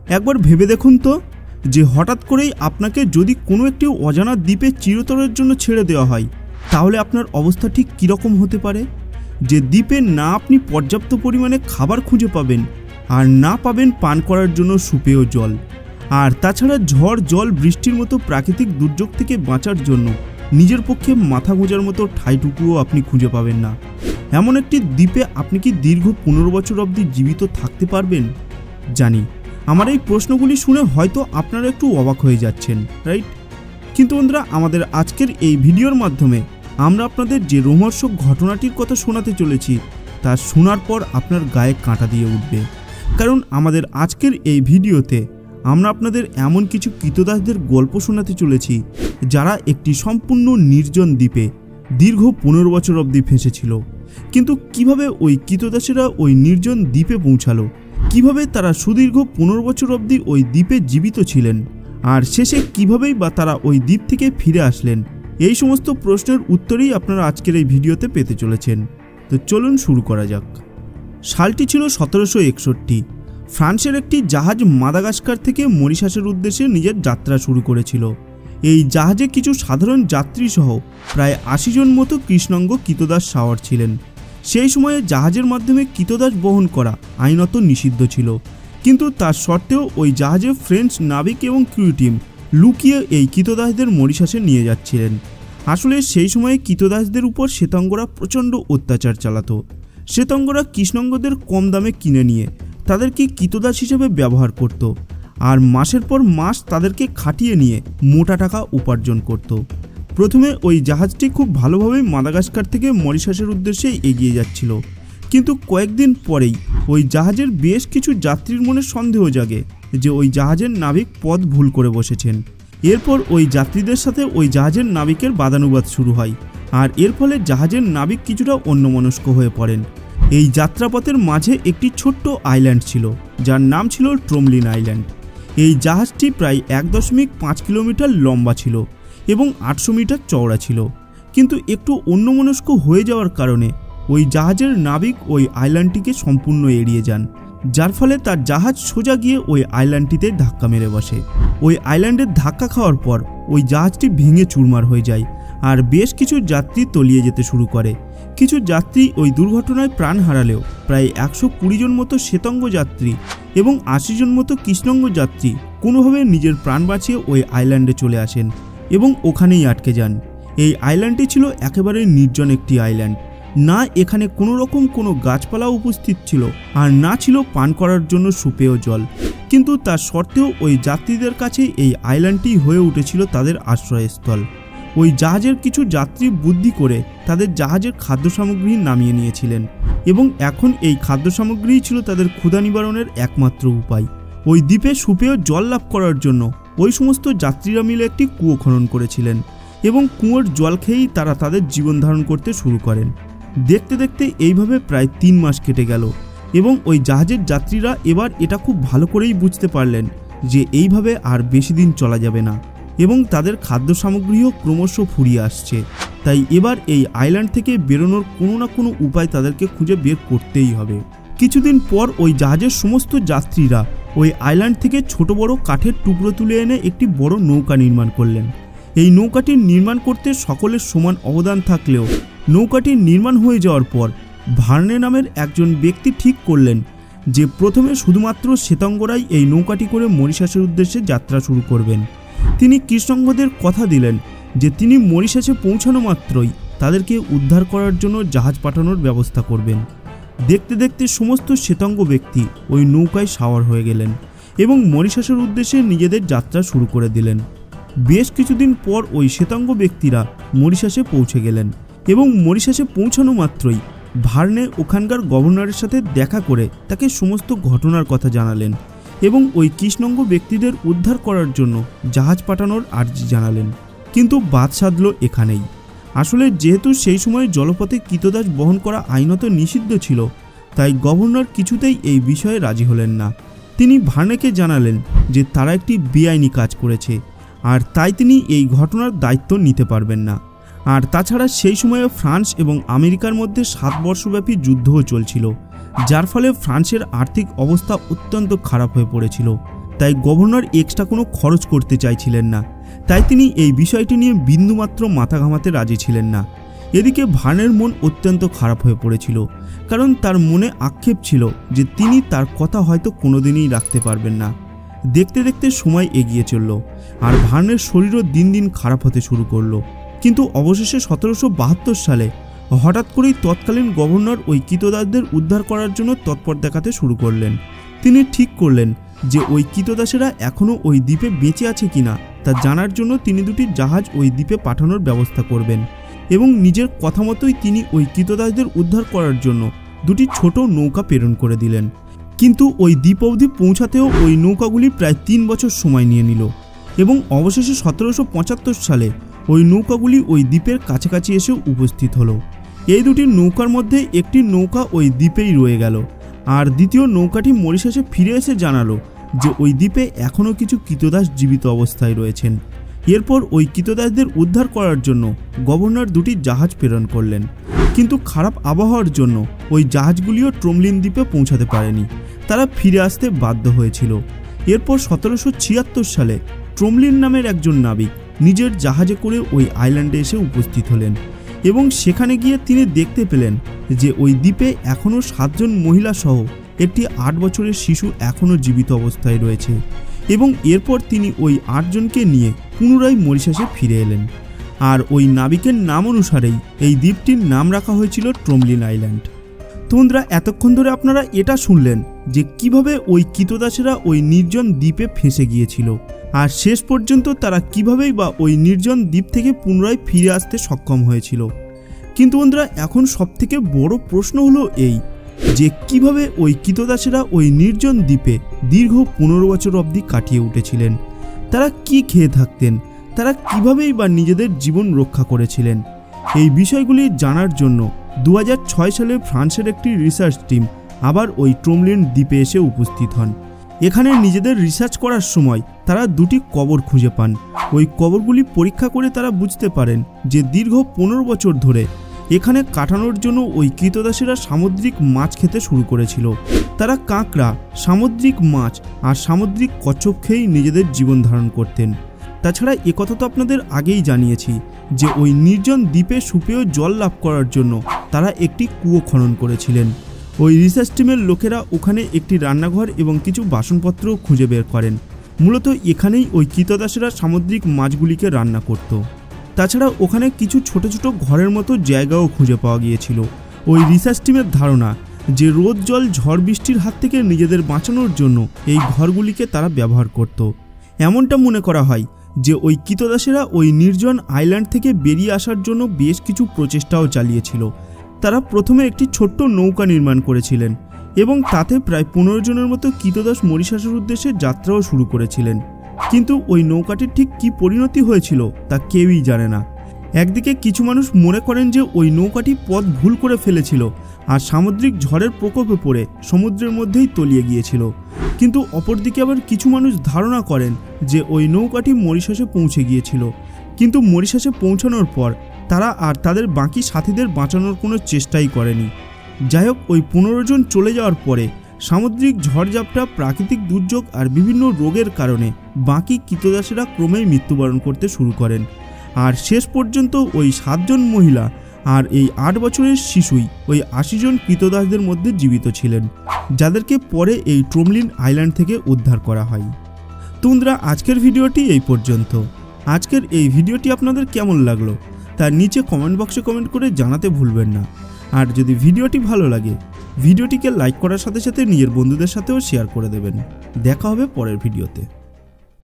একবার ভেবে দেখুন তো, যে হঠাৎ করেই আপনাকে যদি কোনো একটি অজানা দ্বীপে চিরতরের জন্য ছেড়ে দেওয়া হয়, তাহলে আপনার অবস্থা ঠিক কীরকম হতে পারে। যে দ্বীপে না আপনি পর্যাপ্ত পরিমাণে খাবার খুঁজে পাবেন, আর না পাবেন পান করার জন্য সুপেয় জল, আর তাছাড়া ঝড় জল বৃষ্টির মতো প্রাকৃতিক দুর্যোগ থেকে বাঁচার জন্য নিজের পক্ষে মাথা গোঁজার মতো ঠাঁইটুকুও আপনি খুঁজে পাবেন না। এমন একটি দ্বীপে আপনি কি দীর্ঘ 15 বছর অবধি জীবিত থাকতে পারবেন? জানি আমার এই প্রশ্নগুলি শুনে হয়তো আপনারা একটু অবাক হয়ে যাচ্ছেন, রাইট? কিন্তু বন্ধুরা, আমাদের আজকের এই ভিডিওর মাধ্যমে আমরা আপনাদের যে রোমহর্ষক ঘটনাটির কথা শোনাতে চলেছি, তা শোনার পর আপনার গায়ে কাঁটা দিয়ে উঠবে। কারণ আমাদের আজকের এই ভিডিওতে আমরা আপনাদের এমন কিছু কৃতদাসদের গল্প শোনাতে চলেছি, যারা একটি সম্পূর্ণ নির্জন দ্বীপে দীর্ঘ 15 বছর অবধি ফেঁসেছিল। কিন্তু কিভাবে ওই কৃতদাসেরা ওই নির্জন দ্বীপে পৌঁছালো, কিভাবে তারা সুদীর্ঘ 15 বছর অবধি ওই দ্বীপে জীবিত ছিলেন, আর শেষে কিভাবেই বা তারা ওই দ্বীপ থেকে ফিরে আসলেন, এই সমস্ত প্রশ্নের উত্তরেই আপনারা আজকের এই ভিডিওতে পেতে চলেছেন। তো চলুন শুরু করা যাক। সালটি ছিল 1761। ফ্রান্সের একটি জাহাজ মাদাগাস্কার থেকে মরিশাসের উদ্দেশ্যে নিজের যাত্রা শুরু করেছিল। এই জাহাজে কিছু সাধারণ যাত্রী সহ প্রায় 80 জন মতো কৃষ্ণাঙ্গ কৃতদাস সাওয়ার ছিলেন। সেই সময়ে জাহাজের মাধ্যমে কৃতদাস বহন করা আইনত নিষিদ্ধ ছিল, কিন্তু তার সত্ত্বেও ওই জাহাজে ফ্রেঞ্চ নাবিক এবং ক্রু টিম লুকিয়ে এই কৃতদাসদের মরিশাসে নিয়ে যাচ্ছিলেন। আসলে সেই সময়ে কৃতদাসদের উপর শ্বেতাঙ্গরা প্রচণ্ড অত্যাচার চালাতো। শ্বেতাঙ্গরা কৃষ্ণাঙ্গদের কম দামে কিনে নিয়ে তাদেরকে কৃতদাস হিসেবে ব্যবহার করত, আর মাসের পর মাস তাদেরকে খাটিয়ে নিয়ে মোটা টাকা উপার্জন করত। প্রথমে ওই জাহাজটি খুব ভালোভাবেই মাদাগাস্কার থেকে মরিশাসের উদ্দেশ্যে এগিয়ে যাচ্ছিল, কিন্তু কয়েকদিন পরেই ওই জাহাজের বেশ কিছু যাত্রীর মনে সন্দেহ জাগে যে ওই জাহাজের নাবিক পথ ভুল করে বসেছেন। এরপর ওই যাত্রীদের সাথে ওই জাহাজের নাবিকের বাদানুবাদ শুরু হয়, আর এর ফলে জাহাজের নাবিক কিছুটা অন্যমনস্ক হয়ে পড়েন। এই যাত্রাপথের মাঝে একটি ছোট্ট আইল্যান্ড ছিল, যার নাম ছিল ট্রমলিন আইল্যান্ড। এই জাহাজটি প্রায় 1.5 কিলোমিটার লম্বা ছিল এবং 800 মিটার চওড়া ছিল, কিন্তু একটু অন্যমনস্ক হয়ে যাওয়ার কারণে ওই জাহাজের নাবিক ওই আইল্যান্ডটিকে সম্পূর্ণ এড়িয়ে যান, যার ফলে তার জাহাজ সোজা গিয়ে ওই আইল্যান্ডটিতে ধাক্কা মেরে বসে। ওই আইল্যান্ডের ধাক্কা খাওয়ার পর ওই জাহাজটি ভেঙে চুরমার হয়ে যায়, আর বেশ কিছু যাত্রী তলিয়ে যেতে শুরু করে। কিছু যাত্রী ওই দুর্ঘটনায় প্রাণ হারালেও প্রায় 120 জন মতো শ্বেতাঙ্গ যাত্রী এবং 80 জন মতো কৃষ্ণাঙ্গ যাত্রী কোনোভাবে নিজের প্রাণ বাঁচিয়ে ওই আইল্যান্ডে চলে আসেন এবং ওখানেই আটকে যান। এই আইল্যান্ডটি ছিল একেবারে নির্জন একটি আইল্যান্ড। না এখানে কোনো রকম কোনো গাছপালা উপস্থিত ছিল, আর না ছিল পান করার জন্য সুপেয় জল। কিন্তু তার সত্ত্বেও ওই যাত্রীদের কাছে এই আইল্যান্ডটি হয়ে উঠেছিল তাদের আশ্রয়স্থল। ওই জাহাজের কিছু যাত্রী বুদ্ধি করে তাদের জাহাজের খাদ্য সামগ্রী নামিয়ে নিয়েছিলেন, এবং এখন এই খাদ্য সামগ্রীই ছিল তাদের ক্ষুধা নিবারণের একমাত্র উপায়। ওই দ্বীপে সুপেয় জল লাভ করার জন্য ওই সমস্ত যাত্রীরা মিলে একটি কুয়ো খনন করেছিলেন, এবং কুয়োর জল খেয়েই তারা তাদের জীবন ধারণ করতে শুরু করেন। দেখতে দেখতে এইভাবে প্রায় 3 মাস কেটে গেল, এবং ওই জাহাজের যাত্রীরা এবার এটা খুব ভালো করেই বুঝতে পারলেন যে এইভাবে আর বেশি দিন চলা যাবে না, এবং তাদের খাদ্য সামগ্রীও ক্রমশ ফুরিয়ে আসছে। তাই এবার এই আইল্যান্ড থেকে বেরোনোর কোনো না কোনো উপায় তাদেরকে খুঁজে বের করতেই হবে। কিছুদিন পর ওই জাহাজের সমস্ত যাত্রীরা ওই আইল্যান্ড থেকে ছোট বড় কাঠের টুকরো তুলে এনে একটি বড় নৌকা নির্মাণ করলেন। এই নৌকাটি নির্মাণ করতে সকলের সমান অবদান থাকলেও নৌকাটি নির্মাণ হয়ে যাওয়ার পর ভার্নে নামের একজন ব্যক্তি ঠিক করলেন যে প্রথমে শুধুমাত্র শ্বেতাঙ্গরাই এই নৌকাটি করে মরিশাসের উদ্দেশ্যে যাত্রা শুরু করবেন। তিনি কৃষ্ণাঙ্গদের কথা দিলেন যে তিনি মরিশাসে পৌঁছানো মাত্রই তাদেরকে উদ্ধার করার জন্য জাহাজ পাঠানোর ব্যবস্থা করবেন। দেখতে দেখতে সমস্ত শ্বেতাঙ্গ ব্যক্তি ওই নৌকায় সাওয়ার হয়ে গেলেন এবং মরিশাসের উদ্দেশ্যে নিজেদের যাত্রা শুরু করে দিলেন। বেশ কিছুদিন পর ওই শ্বেতাঙ্গ ব্যক্তিরা মরিশাসে পৌঁছে গেলেন, এবং মরিশাসে পৌঁছানো মাত্রই ভার্নে ওখানকার গভর্নরের সাথে দেখা করে তাকে সমস্ত ঘটনার কথা জানালেন, এবং ওই কৃষ্ণাঙ্গ ব্যক্তিদের উদ্ধার করার জন্য জাহাজ পাঠানোর আর্জি জানালেন। কিন্তু বাদ সাধল এখানেই। আসলে যেহেতু সেই সময় জলপথে কৃতদাস বহন করা আইনত নিষিদ্ধ ছিল, তাই গভর্নর কিছুতেই এই বিষয়ে রাজি হলেন না। তিনি ভার্নেকে জানালেন যে তারা একটি বেআইনি কাজ করেছে, আর তাই তিনি এই ঘটনার দায়িত্ব নিতে পারবেন না। আর তাছাড়া সেই সময়ে ফ্রান্স এবং আমেরিকার মধ্যে 7 বর্ষব্যাপী যুদ্ধও চলছিল, যার ফলে ফ্রান্সের আর্থিক অবস্থা অত্যন্ত খারাপ হয়ে পড়েছিল। তাই গভর্নর এক্সট্রা কোনো খরচ করতে চাইছিলেন না। তাই তিনি এই বিষয়টি নিয়ে বিন্দুমাত্র মাথা ঘামাতে রাজি ছিলেন না। এদিকে ভার্নের মন অত্যন্ত খারাপ হয়ে পড়েছিল, কারণ তার মনে আক্ষেপ ছিল যে তিনি তার কথা হয়তো কোনোদিনই রাখতে পারবেন না। দেখতে দেখতে সময় এগিয়ে চলল, আর ভার্নের শরীরও দিন দিন খারাপ হতে শুরু করলো। কিন্তু অবশেষে 1772 সালে হঠাৎ করেই তৎকালীন গভর্নর ওই কৃতদাসদের উদ্ধার করার জন্য তৎপর দেখাতে শুরু করলেন। তিনি ঠিক করলেন যে ওই কৃতদাসেরা এখনও ওই দ্বীপে বেঁচে আছে কিনা তা জানার জন্য তিনি দুটি জাহাজ ওই দ্বীপে পাঠানোর ব্যবস্থা করবেন, এবং নিজের কথা মতোই তিনি ওই কৃতদাসদের উদ্ধার করার জন্য দুটি ছোট নৌকা প্রেরণ করে দিলেন। কিন্তু ওই দ্বীপ অবধি পৌঁছাতেও ওই নৌকাগুলি প্রায় 3 বছর সময় নিয়ে নিল, এবং অবশেষে 1775 সালে ওই নৌকাগুলি ওই দ্বীপের কাছাকাছি এসে উপস্থিত হলো। এই দুটি নৌকার মধ্যে একটি নৌকা ওই দ্বীপেই রয়ে গেল, আর দ্বিতীয় নৌকাটি মরিশাসে ফিরে এসে জানালো যে ওই দ্বীপে এখনও কিছু কৃতদাস জীবিত অবস্থায় রয়েছেন। এরপর ওই কৃতদাসদের উদ্ধার করার জন্য গভর্নর দুটি জাহাজ প্রেরণ করলেন, কিন্তু খারাপ আবহাওয়ার জন্য ওই জাহাজগুলিও ট্রমলিন দ্বীপে পৌঁছাতে পারেনি, তারা ফিরে আসতে বাধ্য হয়েছিল। এরপর 1776 সালে ট্রমলিন নামের একজন নাবিক নিজের জাহাজে করে ওই আইল্যান্ডে এসে উপস্থিত হলেন, এবং সেখানে গিয়ে তিনি দেখতে পেলেন যে ওই দ্বীপে এখনও 7 জন মহিলা সহ একটি 8 বছরের শিশু এখনও জীবিত অবস্থায় রয়েছে, এবং এরপর তিনি ওই 8 জনকে নিয়ে পুনরায় মরিশাসে ফিরে এলেন। আর ওই নাবিকের নাম অনুসারেই এই দ্বীপটির নাম রাখা হয়েছিল ট্রমলিন আইল্যান্ড। তো বন্ধুরা, এতক্ষণ ধরে আপনারা এটা শুনলেন যে কিভাবে ওই কৃতদাসেরা ওই নির্জন দ্বীপে ফেঁসে গিয়েছিল, আর শেষ পর্যন্ত তারা কিভাবেই বা ওই নির্জন দ্বীপ থেকে পুনরায় ফিরে আসতে সক্ষম হয়েছিল। কিন্তু বন্ধুরা, এখন সবথেকে বড় প্রশ্ন হলো এই যে কিভাবে ওই কৃতদাসেরা ওই নির্জন দ্বীপে দীর্ঘ 15 বছর অবধি কাটিয়ে উঠেছিলেন, তারা কি খেয়ে থাকতেন, তারা কিভাবেই বা নিজেদের জীবন রক্ষা করেছিলেন। এই বিষয়গুলি জানার জন্য 2006 সালে ফ্রান্সের একটি রিসার্চ টিম আবার ওই ট্রমলিন দ্বীপে এসে উপস্থিত হন। এখানে নিজেদের রিসার্চ করার সময় তারা দুটি কবর খুঁজে পান। ওই কবরগুলি পরীক্ষা করে তারা বুঝতে পারেন যে দীর্ঘ 15 বছর ধরে এখানে কাটানোর জন্য ওই কৃতদাসেরা সামুদ্রিক মাছ খেতে শুরু করেছিল। তারা কাঁকড়া, সামুদ্রিক মাছ আর সামুদ্রিক কচ্ছপ খেয়েই নিজেদের জীবন ধারণ করতেন। তাছাড়া একথা তো আপনাদের আগেই জানিয়েছি যে ওই নির্জন দ্বীপে সুপেয় জল লাভ করার জন্য তারা একটি কুয়ো খনন করেছিলেন। ওই রিসার্চ টিমের লোকেরা ওখানে একটি রান্নাঘর এবং কিছু বাসনপত্র খুঁজে বের করেন। মূলত এখানেই ওই কৃতদাসেরা সামুদ্রিক মাছগুলিকে রান্না করত। তাছাড়া ওখানে কিছু ছোট ছোট ঘরের মতো জায়গাও খুঁজে পাওয়া গিয়েছিল। ওই রিসার্চ টিমের ধারণা যে রোদ জল ঝড় বৃষ্টির হাত থেকে নিজেদের বাঁচানোর জন্য এই ঘরগুলিকে তারা ব্যবহার করত। এমনটা মনে করা হয় যে ওই কৃতদাসেরা ওই নির্জন আইল্যান্ড থেকে বেরিয়ে আসার জন্য বেশ কিছু প্রচেষ্টাও চালিয়েছিল। তারা প্রথমে একটি ছোট্ট নৌকা নির্মাণ করেছিলেন, এবং তাতে প্রায় 15 জনের মতো কৃতদাস মরিশাসের উদ্দেশ্যে যাত্রাও শুরু করেছিলেন। কিন্তু ওই নৌকাটির ঠিক কী পরিণতি হয়েছিল তা কেউই জানে না। একদিকে কিছু মানুষ মনে করেন যে ওই নৌকাটি পথ ভুল করে ফেলেছিল আর সামুদ্রিক ঝড়ের প্রকোপে পড়ে সমুদ্রের মধ্যেই তলিয়ে গিয়েছিল, কিন্তু অপরদিকে আবার কিছু মানুষ ধারণা করেন যে ওই নৌকাটি মরিশাসে পৌঁছে গিয়েছিল, কিন্তু মরিশাসে পৌঁছানোর পর তারা আর তাদের বাকি সাথীদের বাঁচানোর কোনো চেষ্টাই করেনি। যাই হোক, ওই 15 জন চলে যাওয়ার পরে সামুদ্রিক ঝড়ঝাপটা, প্রাকৃতিক দুর্যোগ আর বিভিন্ন রোগের কারণে বাকি কৃতদাসেরা ক্রমেই মৃত্যুবরণ করতে শুরু করেন। আর শেষ পর্যন্ত ওই 7 জন মহিলা আর এই 8 বছরের শিশুই ওই 80 জন কৃতদাসদের মধ্যে জীবিত ছিলেন, যাদেরকে পরে এই ট্রমলিন আইল্যান্ড থেকে উদ্ধার করা হয়। তো বন্ধুরা, আজকের ভিডিওটি এই পর্যন্ত। আজকের এই ভিডিওটি আপনাদের কেমন লাগলো তার নিচে কমেন্ট বক্সে কমেন্ট করে জানাতে ভুলবেন না। আর যদি ভিডিওটি ভালো লাগে ভিডিওটিকে লাইক করার সাথে সাথে নিজের বন্ধুদের সাথেও শেয়ার করে দেবেন। দেখা হবে পরের ভিডিওতে।